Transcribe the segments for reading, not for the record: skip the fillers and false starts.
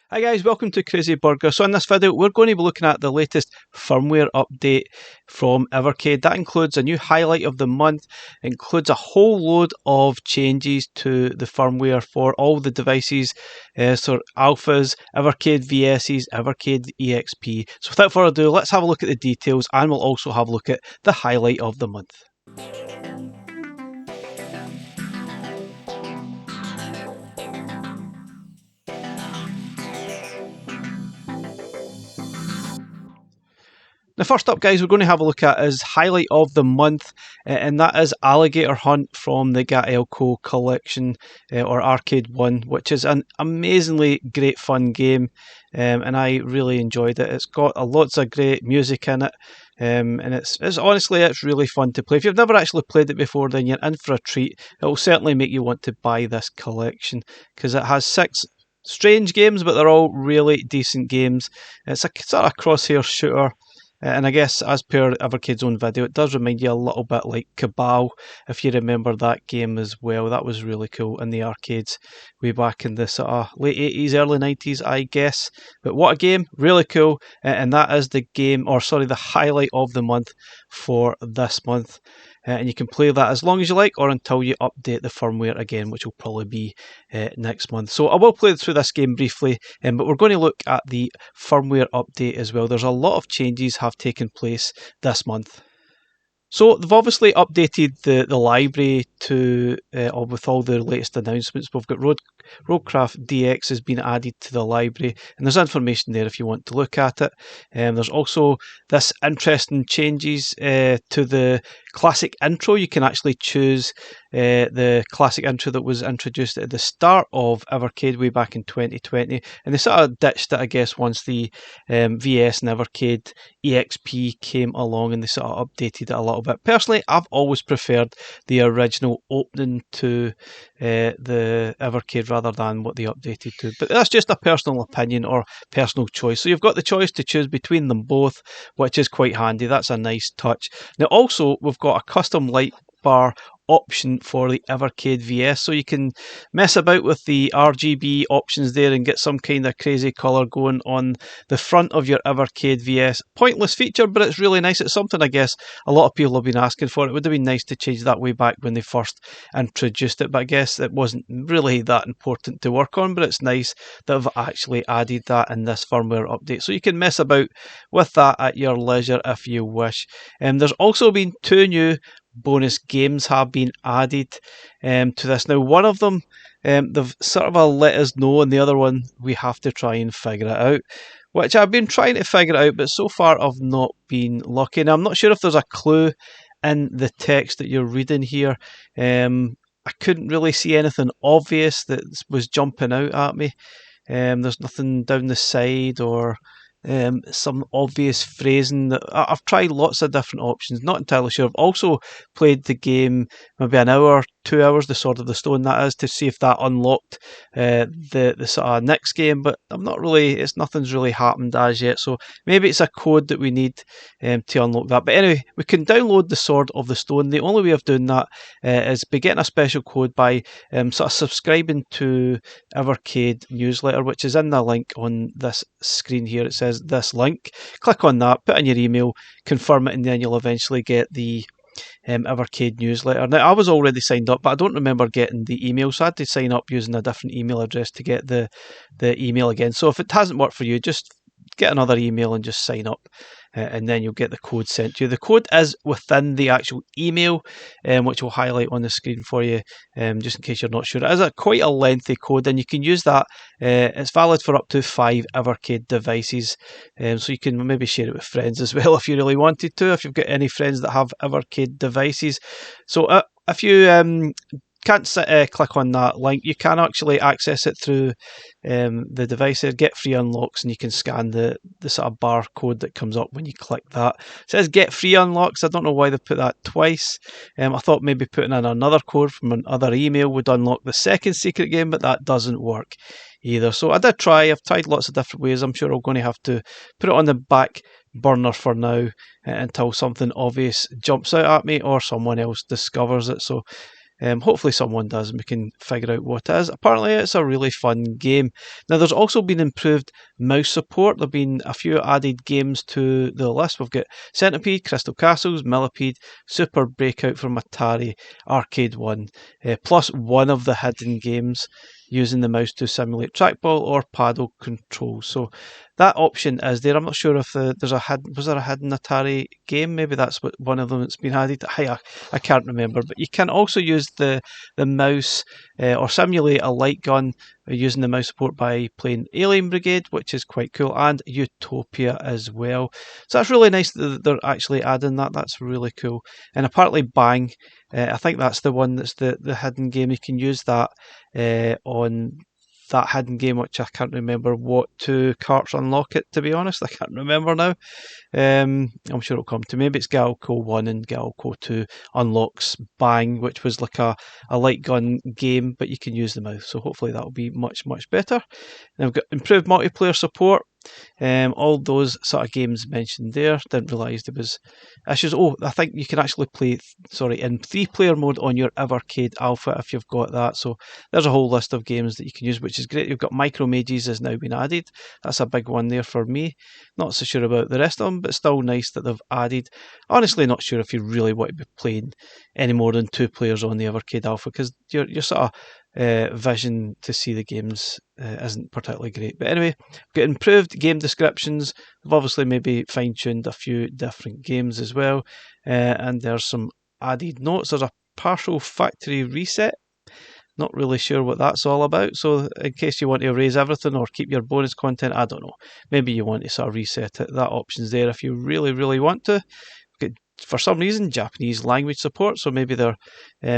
Hi guys, welcome to Crazy Burger. So in this video we're going to be looking at the latest firmware update from Evercade. That includes a new highlight of the month, includes a whole load of changes to the firmware for all the devices, so Alphas, Evercade VS's, Evercade EXP. So without further ado, let's have a look at the details and we'll also have a look at the highlight of the month. Now, first up, guys, we're going to have a look at is highlight of the month, and that is Alligator Hunt from the Elco collection or Arcade 1, which is an amazingly great fun game, and I really enjoyed it. It's got lots of great music in it, and it's honestly it's really fun to play. If you've never actually played it before, then you're in for a treat. It will certainly make you want to buy this collection because it has 6 strange games, but they're all really decent games. It's a sort of crosshair shooter. And I guess, as per Evercade's own video, it does remind you a little bit like Cabal, if you remember that game as well. That was really cool in the arcades way back in the sort of late 80s, early 90s, I guess. But what a game, really cool. And that is the highlight of the month for this month. And you can play that as long as you like or until you update the firmware again, which will probably be next month. So I will play through this game briefly, but we're going to look at the firmware update as well. There's a lot of changes have taken place this month. So they've obviously updated the library to with all the latest announcements. We've got Roadcraft DX has been added to the library, and there's information there if you want to look at it. There's also this interesting changes to the classic intro. You can actually choose the classic intro that was introduced at the start of Evercade way back in 2020, and they sort of ditched it, I guess, once the VS and Evercade EXP came along, and they sort of updated it a little bit. Personally, I've always preferred the original opening to the Evercade rather than what they updated to, but that's just a personal opinion or personal choice. So you've got the choice to choose between them both, which is quite handy. That's a nice touch. Now also we've got a custom light bar option for the Evercade VS, so you can mess about with the RGB options there and get some kind of crazy colour going on the front of your Evercade VS. Pointless feature, but it's really nice. It's something I guess a lot of people have been asking for. It would have been nice to change that way back when they first introduced it, but I guess it wasn't really that important to work on, but it's nice that I've actually added that in this firmware update, so you can mess about with that at your leisure if you wish. There's also been 2 new bonus games have been added to this. Now, one of them they've sort of let us know, and the other one we have to try and figure it out, which I've been trying to figure out, but so far I've not been lucky. Now, I'm not sure if there's a clue in the text that you're reading here. I couldn't really see anything obvious that was jumping out at me. There's nothing down the side or some obvious phrasing. That I've tried lots of different options, not entirely sure. I've also played the game maybe an hour, 2 hours, the Sword of the Stone that is, to see if that unlocked the sort of next game, but I'm not really, nothing's really happened as yet, so maybe it's a code that we need to unlock that. But anyway, we can download the Sword of the Stone. The only way of doing that is by getting a special code by sort of subscribing to Evercade newsletter, which is in the link on this screen here. It says this link. Click on that, put in your email, confirm it, and then you'll eventually get the Evercade newsletter. Now, I was already signed up, but I don't remember getting the email, so I had to sign up using a different email address to get the email again. So if it hasn't worked for you, just get another email and just sign up, and then you'll get the code sent to you. The code is within the actual email, which we'll highlight on the screen for you, just in case you're not sure. It is quite a lengthy code, and you can use that. It's valid for up to 5 Evercade devices, so you can maybe share it with friends as well if you really wanted to, if you've got any friends that have Evercade devices. So if you can't click on that link, you can actually access it through the device there. Get free unlocks, and you can scan the sort of barcode that comes up when you click that. It says get free unlocks. I don't know why they put that twice. I thought maybe putting in another code from another email would unlock the second secret game, but that doesn't work either. So I did try. I've tried lots of different ways. I'm sure I'm going to have to put it on the back burner for now until something obvious jumps out at me or someone else discovers it. So Hopefully someone does and we can figure out what it is. Apparently it's a really fun game. Now there's also been improved mouse support. There have been a few added games to the list. We've got Centipede, Crystal Castles, Millipede, Super Breakout from Atari, Arcade 1, plus one of the hidden games using the mouse to simulate trackball or paddle control. So that option is there. I'm not sure if was there a hidden Atari game? Maybe that's what one of them that's been added. I can't remember. But you can also use the mouse or simulate a light gun using the mouse support by playing Alien Brigade, which is quite cool, and Utopia as well. So that's really nice that they're actually adding that. That's really cool. And apparently Bang, I think that's the one that's the hidden game. You can use that on that hidden game, which I can't remember what two carts unlock it, to be honest. I can't remember now. I'm sure it'll come to me. Maybe it's Galco 1 and Galco 2 unlocks Bang, which was like a light gun game, but you can use the mouse. So hopefully that'll be much, much better. And I've got improved multiplayer support. All those sort of games mentioned there. Didn't realise there was issues. Oh, I think you can actually play, in 3-player mode on your Evercade Alpha if you've got that. So there's a whole list of games that you can use, which is great. You've got Micro Mages has now been added. That's a big one there for me. Not so sure about the rest of them, but still nice that they've added. Honestly, not sure if you really want to be playing any more than 2 players on the Evercade Alpha, because your sort of vision to see the games isn't particularly great. But anyway, we've got improved game descriptions. We've obviously maybe fine-tuned a few different games as well. And there's some added notes. There's a partial factory reset. Not really sure what that's all about. So in case you want to erase everything or keep your bonus content, I don't know. Maybe you want to sort of reset it. That option's there if you really, really want to. For some reason, Japanese language support, so maybe they're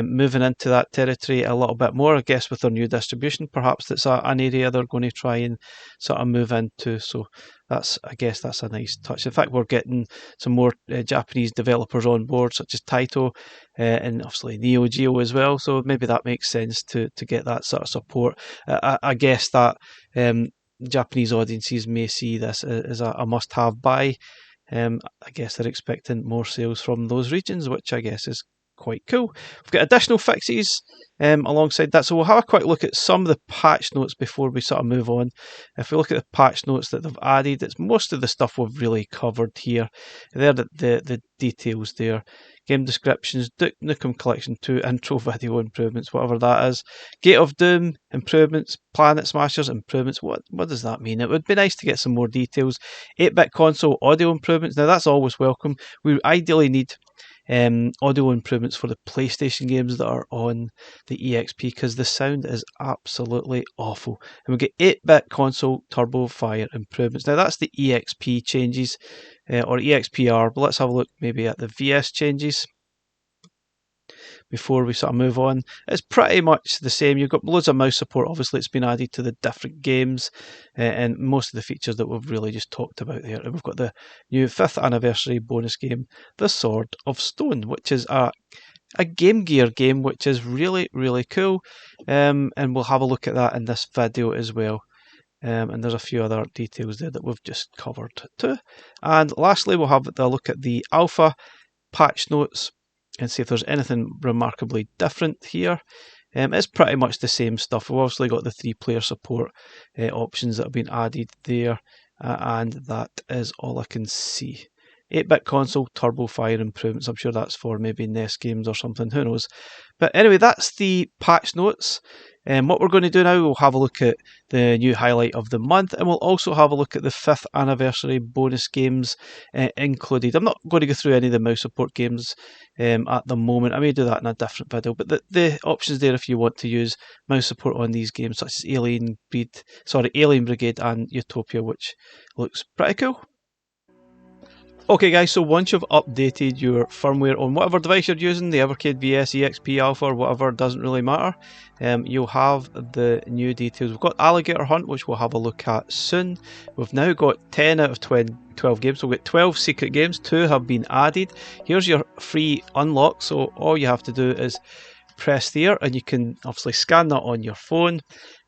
moving into that territory a little bit more. I guess with their new distribution, perhaps that's an area they're going to try and sort of move into. So I guess that's a nice touch. In fact, we're getting some more Japanese developers on board, such as Taito and obviously Neo Geo as well. So maybe that makes sense to get that sort of support. I guess that Japanese audiences may see this as a must-have buy. I guess they're expecting more sales from those regions, which I guess is quite cool. We've got additional fixes alongside that, so we'll have a quick look at some of the patch notes before we sort of move on. If we look at the patch notes that they've added, it's most of the stuff we've really covered here. There, the details there. Game descriptions, Duke Nukem Collection 2, intro video improvements, whatever that is. Gate of Doom improvements, Planet Smashers improvements. What does that mean? It would be nice to get some more details. 8-bit console audio improvements. Now that's always welcome. We ideally need audio improvements for the PlayStation games that are on the EXP, because the sound is absolutely awful. And we get 8-bit console turbo fire improvements. Now that's the EXP changes or EXPR, but let's have a look maybe at the VS changes before we sort of move on. It's pretty much the same. You've got loads of mouse support. Obviously, it's been added to the different games and most of the features that we've really just talked about there. And we've got the new 5th anniversary bonus game, The Sword of Stone, which is a Game Gear game, which is really, really cool. And we'll have a look at that in this video as well. And there's a few other details there that we've just covered too. And lastly, we'll have a look at the alpha patch notes and see if there's anything remarkably different here. It's pretty much the same stuff. We've obviously got the 3-player support options that have been added there, and that is all I can see. 8-bit console turbo fire improvements. I'm sure that's for maybe NES games or something, who knows. But anyway, that's the patch notes. What we're going to do now, we'll have a look at the new highlight of the month, and we'll also have a look at the 5th anniversary bonus games included. I'm not going to go through any of the mouse support games at the moment. I may do that in a different video, but the options there if you want to use mouse support on these games, such as Alien Brigade and Utopia, which looks pretty cool. Okay guys, so once you've updated your firmware on whatever device you're using, the Evercade VS, EXP Alpha or whatever, doesn't really matter, you'll have the new details. We've got Alligator Hunt, which we'll have a look at soon. We've now got 10 out of 12 games, so we've got 12 secret games, 2 have been added. Here's your free unlock, so all you have to do is press there and you can obviously scan that on your phone.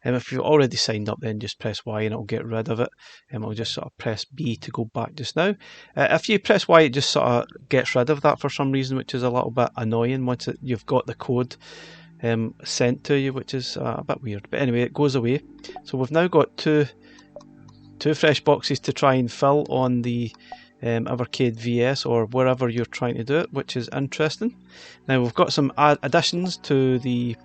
If you've already signed up, then just press Y and it'll get rid of it. I'll just sort of press B to go back just now. If you press Y, it just sort of gets rid of that for some reason, which is a little bit annoying once you've got the code sent to you, which is a bit weird. But anyway, it goes away. So we've now got two fresh boxes to try and fill on the Evercade VS or wherever you're trying to do it, which is interesting. Now we've got some additions to the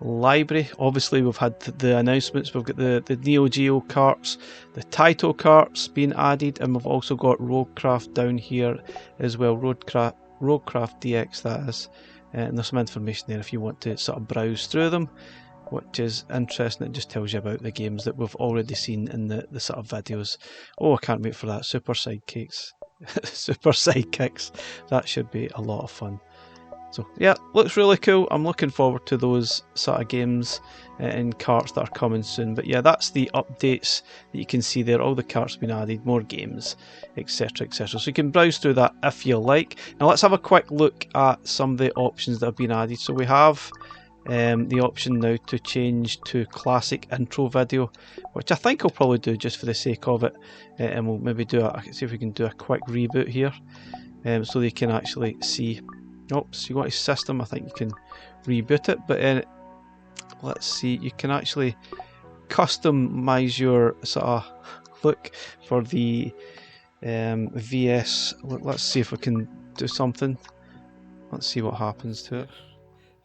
library. Obviously we've had the announcements. We've got the Neo Geo carts, the Taito carts being added, and we've also got Roadcraft down here as well. Roadcraft DX, that is. And there's some information there if you want to sort of browse through them, which is interesting. It just tells you about the games that we've already seen in the sort of videos. Oh, I can't wait for that. Super Sidekicks. Super Sidekicks. That should be a lot of fun. So yeah, looks really cool. I'm looking forward to those sort of games and carts that are coming soon. But yeah, that's the updates that you can see there. All the carts have been added, more games, etc, etc. So you can browse through that if you like. Now let's have a quick look at some of the options that have been added. So we have the option now to change to classic intro video, which I think I'll probably do just for the sake of it. And we'll maybe see if we can do a quick reboot here, so they can actually see. Oops, you got a system, I think you can reboot it, but let's see, you can actually customize your sort of look for the VS. Let's see if we can do something. Let's see what happens to it.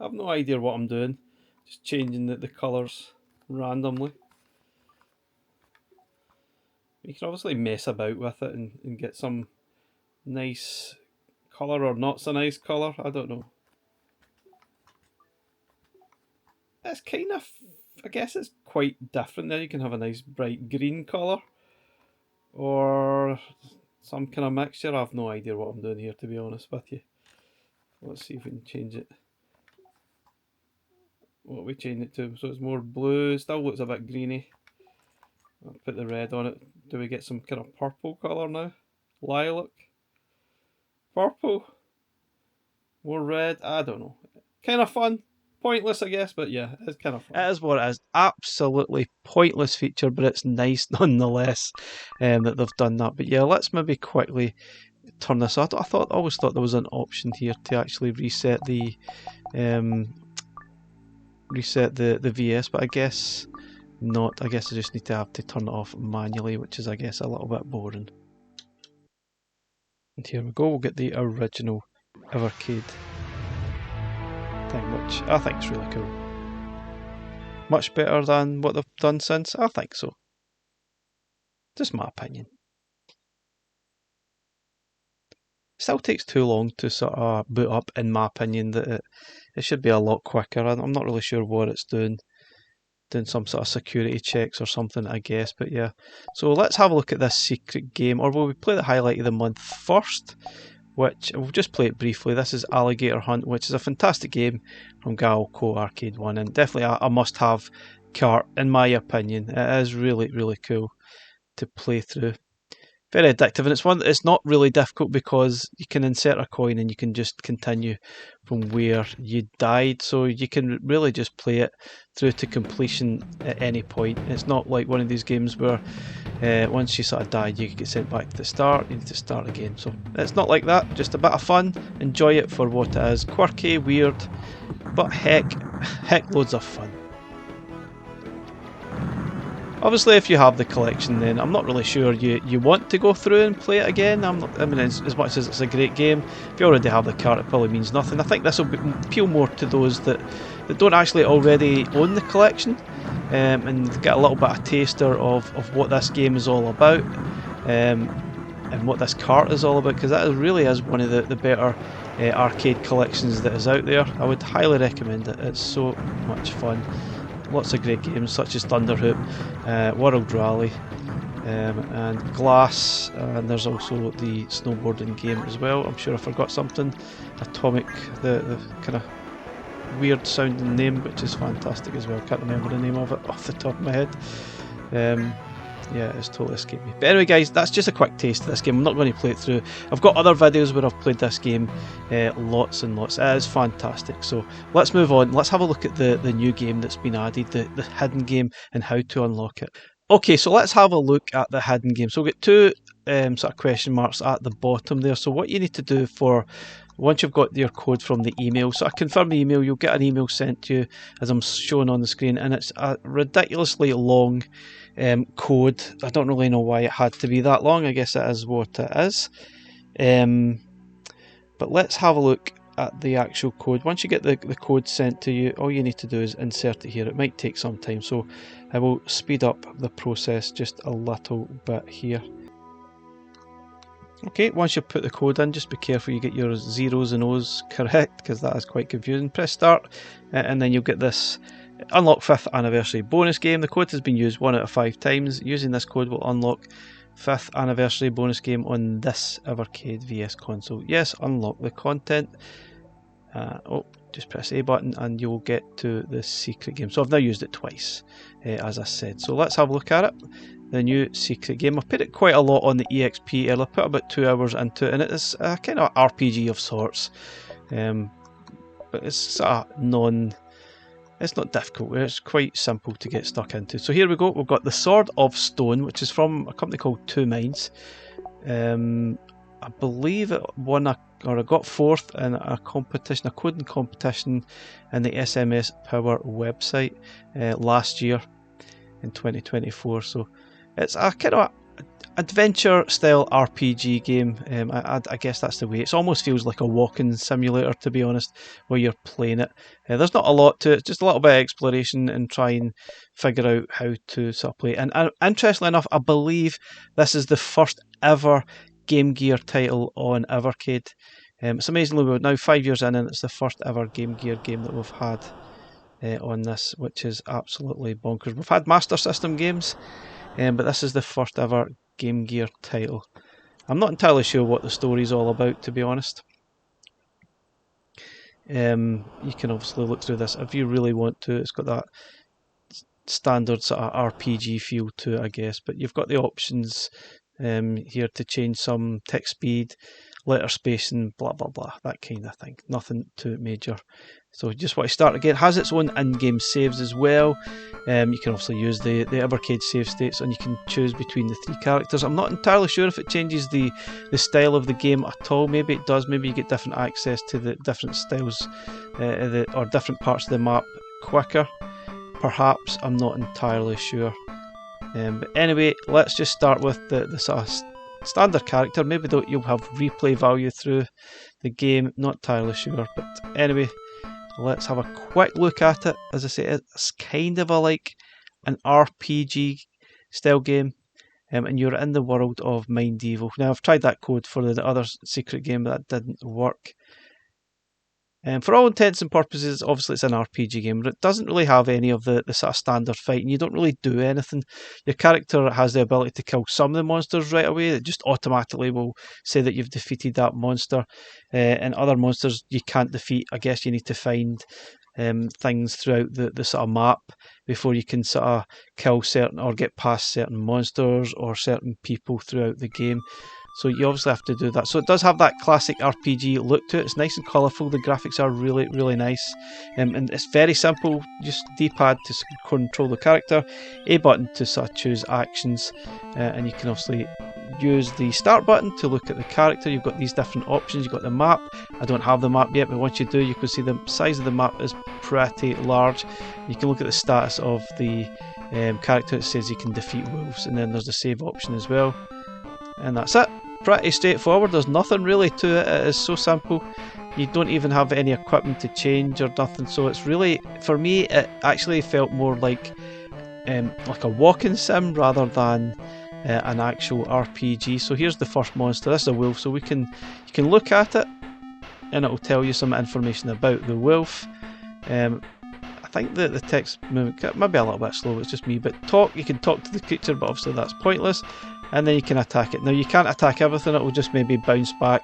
I have no idea what I'm doing, just changing the colours randomly. You can obviously mess about with it and get some nice colour or not so nice colour, I don't know. It's kind of, I guess it's quite different there. You can have a nice bright green colour or some kind of mixture. I have no idea what I'm doing here, to be honest with you. Let's see if we can change it. What we change it to, so it's more blue, still looks a bit greeny. I'll put the red on it. Do we get some kind of purple colour now? Lilac? Purple? More red? I don't know. Kind of fun. Pointless, I guess, but yeah, it's kind of fun. It is what it is. Absolutely pointless feature, but it's nice nonetheless that they've done that. But yeah, let's maybe quickly turn this off. I always thought there was an option here to actually reset the VS, but I guess not. I guess I just need to have to turn it off manually, which is, I guess, a little bit boring. And here we go. We'll get the original Evercade thing, which I think is really cool. Much better than what they've done since? I think so. Just my opinion. Still takes too long to sort of boot up, in my opinion. That it should be a lot quicker. I'm not really sure what it's doing some sort of security checks or something, I guess. But yeah, so let's have a look at this secret game, or will we play the highlight of the month first? Which we'll just play it briefly. This is Alligator Hunt, which is a fantastic game from Galco Arcade 1, and definitely a must-have cart in my opinion. It is really, really cool to play through. Very addictive, and it's one that's not really difficult because you can insert a coin and you can just continue from where you died, so you can really just play it through to completion at any point. It's not like one of these games where once you sort of die you get sent back to the start, you need to start again. So it's not like that, just a bit of fun. Enjoy it for what it is. Quirky, weird, but heck loads of fun. Obviously, if you have the collection, then I'm not really sure you want to go through and play it again. I mean, as much as it's a great game, if you already have the cart, it probably means nothing. I think this will appeal more to those that don't actually already own the collection, and get a little bit of taster of what this game is all about, and what this cart is all about, because that really is one of the better arcade collections that is out there. I would highly recommend it. It's so much fun. Lots of great games such as Thunderhoop, World Rally, and Glass, and there's also the snowboarding game as well. I'm sure I forgot something. Atomic, the kind of weird sounding name, which is fantastic as well. Can't remember the name of it off the top of my head. Yeah, it's totally escaped me. But anyway guys, that's just a quick taste of this game. I'm not going to play it through. I've got other videos where I've played this game lots and lots. It is fantastic. So let's move on. Let's have a look at the new game that's been added, the hidden game, and how to unlock it. Okay, so let's have a look at the hidden game. So we've got two sort of question marks at the bottom there. So what you need to do for once you've got your code from the email, so I confirm the email, you'll get an email sent to you as I'm showing on the screen, and it's a ridiculously long code. I don't really know why it had to be that long. I guess it is what it is. But let's have a look at the actual code. Once you get the code sent to you, all you need to do is insert it here. It might take some time, so I will speed up the process just a little bit here. Okay, once you put the code in, just be careful you get your zeros and O's correct, because that is quite confusing. Press start, and then you'll get this unlock 5th anniversary bonus game. The code has been used 1 out of 5 times. Using this code will unlock 5th anniversary bonus game on this Evercade VS console. Yes, unlock the content. Just press A button and you'll get to the secret game. So I've now used it twice, as I said. So let's have a look at it. The new secret game. I've put it quite a lot on the EXP earlier. I put about 2 hours into it, and it's a kind of RPG of sorts. But it's sort of it's not difficult. It's quite simple to get stuck into. So here we go. We've got the Sword of Stone, which is from a company called Two Minds. I believe it won it got 4th in a competition, a coding competition in the SMS Power website last year in 2024. So it's a kind of adventure style RPG game. I guess that's the way. It almost feels like a walking simulator, to be honest, where you're playing it. There's not a lot to it, just a little bit of exploration and try and figure out how to sort of play. And interestingly enough, I believe this is the first ever Game Gear title on Evercade. It's amazingly, we're now 5 years in, and it's the first ever Game Gear game that we've had on this, which is absolutely bonkers. We've had Master System games, but this is the first ever Game Gear title. I'm not entirely sure what the story's all about, to be honest. You can obviously look through this if you really want to. It's got that standard sort of RPG feel to it, I guess, but you've got the options here to change some text speed, letter spacing, blah blah blah, that kind of thing. Nothing too major. So just want to start again. It has its own in-game saves as well. You can also use the Evercade save states, and you can choose between the 3 characters. I'm not entirely sure if it changes the style of the game at all. Maybe it does. Maybe you get different access to the different styles or different parts of the map quicker. Perhaps, I'm not entirely sure. But anyway, let's just start with the sort of standard character. Maybe you'll have replay value through the game, not entirely sure. But anyway, let's have a quick look at it. As I say, it's kind of like an RPG style game, and you're in the world of Mind Evil. Now, I've tried that code for the other secret game, but that didn't work. For all intents and purposes, obviously it's an RPG game, but it doesn't really have any of the sort of standard fighting. You don't really do anything. Your character has the ability to kill some of the monsters right away. It just automatically will say that you've defeated that monster. And other monsters you can't defeat. I guess you need to find things throughout the sort of map before you can sort of kill certain or get past certain monsters or certain people throughout the game. So you obviously have to do that. So it does have that classic RPG look to it. It's nice and colourful. The graphics are really, really nice. And it's very simple. Just D-pad to control the character, A button to sort of choose actions, and you can obviously use the start button to look at the character. You've got these different options. You've got the map. I don't have the map yet, but once you do, you can see the size of the map is pretty large. You can look at the status of the character. It says you can defeat wolves, and then there's the save option as well. And that's it. Pretty straightforward. There's nothing really to it. It is so simple. You don't even have any equipment to change or nothing. So it's really, for me, it actually felt more like a walking sim rather than an actual RPG. So here's the first monster. This is a wolf. So you can look at it, and it will tell you some information about the wolf. I think the text movement might be a little bit slow. It's just me. But you can talk to the creature, but obviously that's pointless. And then you can attack it. Now you can't attack everything, it will just maybe bounce back.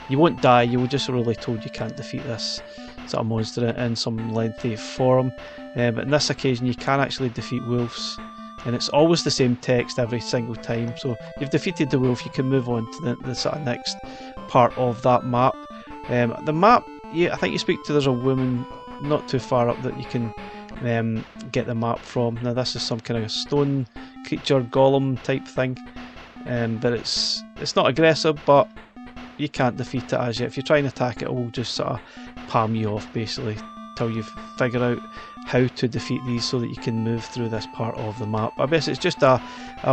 You won't die, you will just really told you can't defeat this sort of monster in some lengthy form. But in this occasion you can actually defeat wolves, and it's always the same text every single time. So you've defeated the wolf, you can move on to the sort of next part of that map. The map, I think you speak to, there's a woman not too far up that you can get the map from. Now this is some kind of stone creature, golem type thing. But it's not aggressive, but you can't defeat it as yet. If you try and attack it, it will just sort of palm you off basically till you figure out how to defeat these so that you can move through this part of the map. I guess it's just a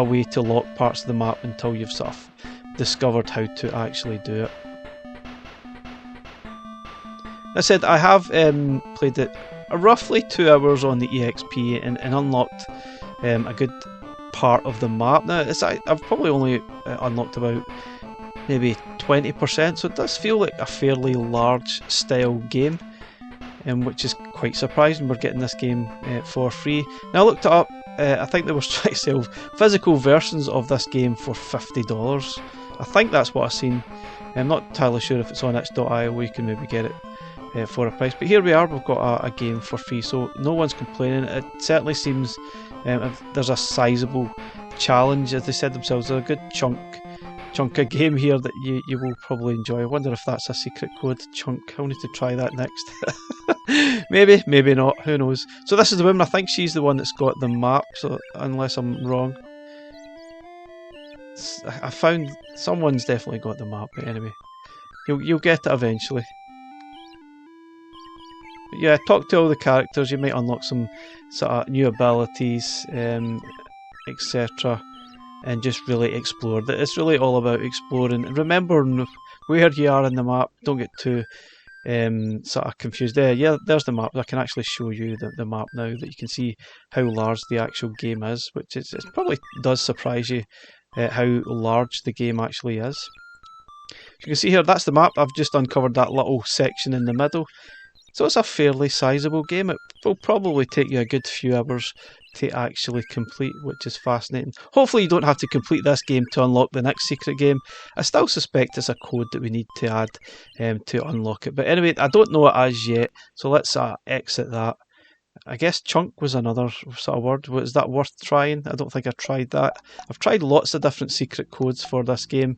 way to lock parts of the map until you've sort of discovered how to actually do it. I said I have played it roughly 2 hours on the EXP and unlocked a good part of the map. Now I've probably only unlocked about maybe 20%, so it does feel like a fairly large style game, which is quite surprising. We're getting this game for free. Now I looked it up, I think they were trying to sell physical versions of this game for $50. I think that's what I've seen. I'm not entirely sure if it's on itch.io where you can maybe get it for a price, but here we are, we've got a game for free, so no one's complaining. It certainly seems if there's a sizable challenge, as they said themselves, there's a good chunk of game here that you will probably enjoy. I wonder if that's a secret code, chunk. I'll need to try that next. maybe not, who knows. So this is the woman, I think she's the one that's got the map, so unless I'm wrong. I found someone's definitely got the map, but anyway, you'll get it eventually. But yeah, talk to all the characters, you might unlock some sort of new abilities, etc. And just really explore. It's really all about exploring and remembering where you are in the map. Don't get too sort of confused. Yeah, there's the map. I can actually show you the map now, that you can see how large the actual game is, which it probably does surprise you how large the game actually is. You can see here, that's the map. I've just uncovered that little section in the middle. So it's a fairly sizable game. It will probably take you a good few hours to actually complete, which is fascinating. Hopefully you don't have to complete this game to unlock the next secret game. I still suspect it's a code that we need to add to unlock it. But anyway, I don't know it as yet, so let's exit that. I guess chunk was another sort of word. Was that worth trying? I don't think I tried that. I've tried lots of different secret codes for this game,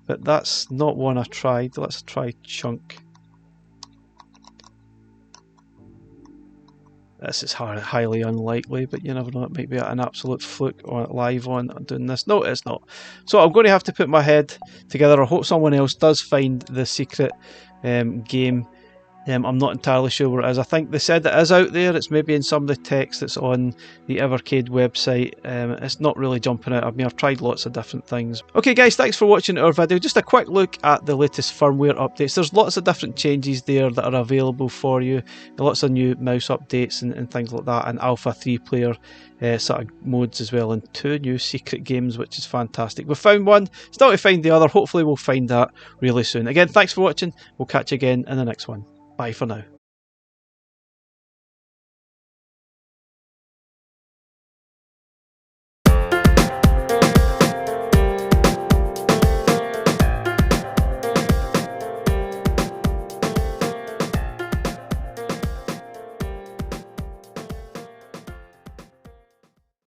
but that's not one I tried. Let's try chunk. This is highly unlikely, but you never know, it might be an absolute fluke or live on doing this. No, it's not. So I'm going to have to put my head together. I hope someone else does find the secret game. I'm not entirely sure where it is. I think they said it is out there. It's maybe in some of the text that's on the Evercade website. It's not really jumping out. I mean, I've tried lots of different things. Okay guys, thanks for watching our video. Just a quick look at the latest firmware updates. There's lots of different changes there that are available for you. Lots of new mouse updates and things like that, and alpha 3 player sort of modes as well, and 2 new secret games, which is fantastic. We've found one, still to find the other. Hopefully we'll find that really soon. Again, thanks for watching. We'll catch you again in the next one. Bye for now.